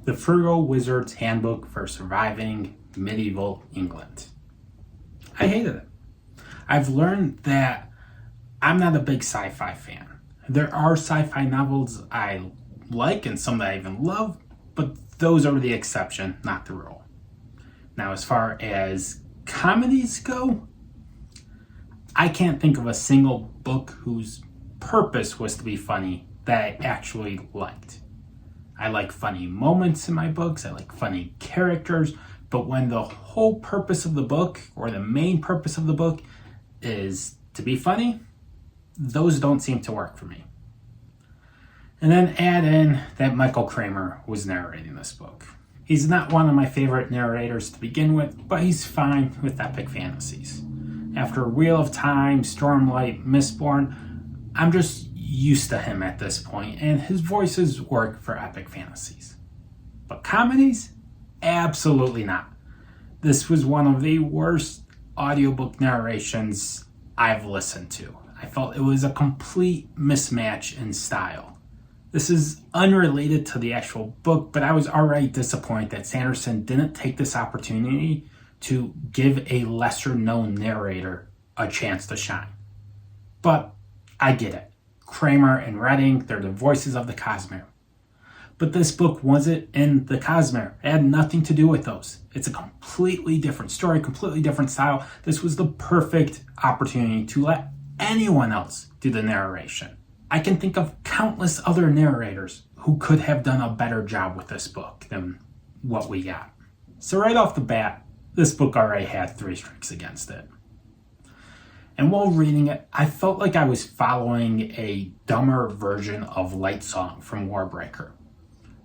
The Frugal Wizard's Handbook for Surviving Medieval England. I hated it. I've learned that I'm not a big sci-fi fan. There are sci-fi novels I like and some that I even love, but those are the exception, not the rule. Now, as far as comedies go, I can't think of a single book whose purpose was to be funny that I actually liked. I like funny moments in my books, I like funny characters, but when the whole purpose of the book, or the main purpose of the book, is to be funny, those don't seem to work for me. And then add in that Michael Kramer was narrating this book. He's not one of my favorite narrators to begin with, but he's fine with epic fantasies. After Wheel of Time, Stormlight, Mistborn, I'm just used to him at this point, and his voices work for epic fantasies. But comedies? Absolutely not. This was one of the worst audiobook narrations I've listened to. I felt it was a complete mismatch in style. This is unrelated to the actual book, but I was already disappointed that Sanderson didn't take this opportunity to give a lesser known narrator a chance to shine. But I get it. Kramer and Redding, they're the voices of the Cosmere. But this book wasn't in the Cosmere. It had nothing to do with those. It's a completely different story, completely different style. This was the perfect opportunity to let anyone else do the narration. I can think of countless other narrators who could have done a better job with this book than what we got. So right off the bat, this book already had 3 strikes against it. And while reading it, I felt like I was following a dumber version of Lightsong from Warbreaker.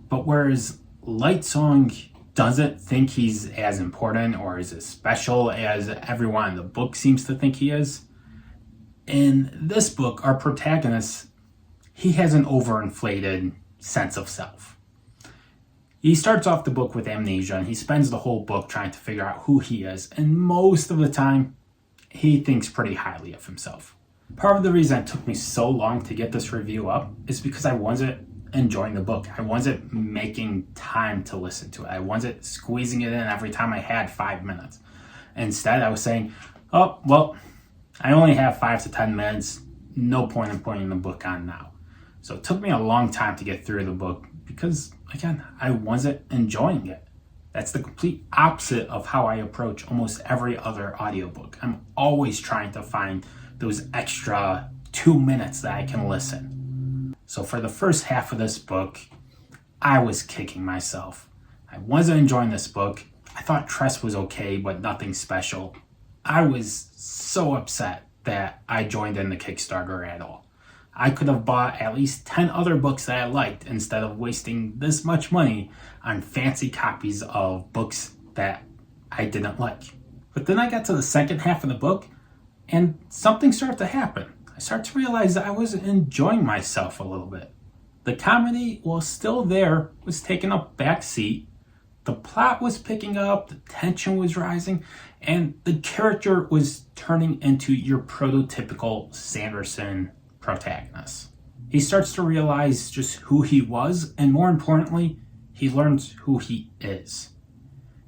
But whereas Lightsong doesn't think he's as important or as special as everyone in the book seems to think he is, in this book, our protagonist, he has an overinflated sense of self. He starts off the book with amnesia, and he spends the whole book trying to figure out who he is, and most of the time, he thinks pretty highly of himself. Part of the reason it took me so long to get this review up is because I wasn't enjoying the book. I wasn't making time to listen to it. I wasn't squeezing it in every time I had 5 minutes. Instead, I was saying, oh, well, I only have 5 to 10 minutes. No point in putting the book on now. So it took me a long time to get through the book because, again, I wasn't enjoying it. That's the complete opposite of how I approach almost every other audiobook. I'm always trying to find those extra 2 minutes that I can listen. So for the first half of this book, I was kicking myself. I wasn't enjoying this book. I thought Tress was okay, but nothing special. I was so upset that I joined in the Kickstarter at all. I could have bought at least 10 other books that I liked instead of wasting this much money on fancy copies of books that I didn't like. But then I got to the second half of the book and something started to happen. I started to realize that I was enjoying myself a little bit. The comedy, while still there, was taking a back seat. The plot was picking up, the tension was rising, and the character was turning into your prototypical Sanderson protagonist. He starts to realize just who he was, and more importantly, he learns who he is.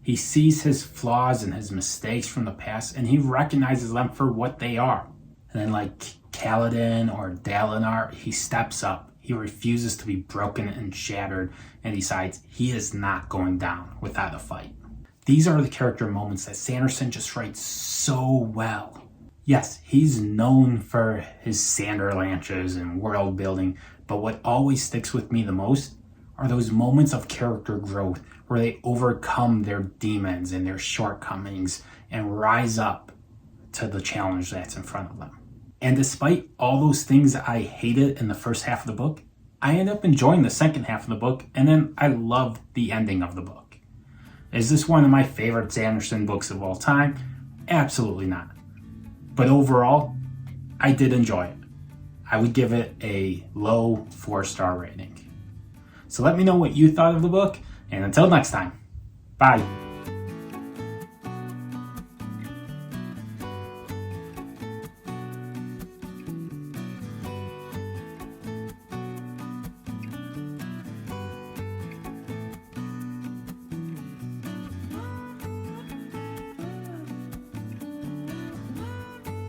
He sees his flaws and his mistakes from the past, and he recognizes them for what they are. And then like Kaladin or Dalinar, he steps up. He refuses to be broken and shattered and decides he is not going down without a fight. These are the character moments that Sanderson just writes so well. Yes, he's known for his Sanderlanches and world building, but what always sticks with me the most are those moments of character growth where they overcome their demons and their shortcomings and rise up to the challenge that's in front of them. And despite all those things that I hated in the first half of the book, I end up enjoying the second half of the book, and then I loved the ending of the book. Is this one of my favorite Sanderson books of all time? Absolutely not. But overall, I did enjoy it. I would give it a low 4-star rating. So let me know what you thought of the book, and until next time, bye.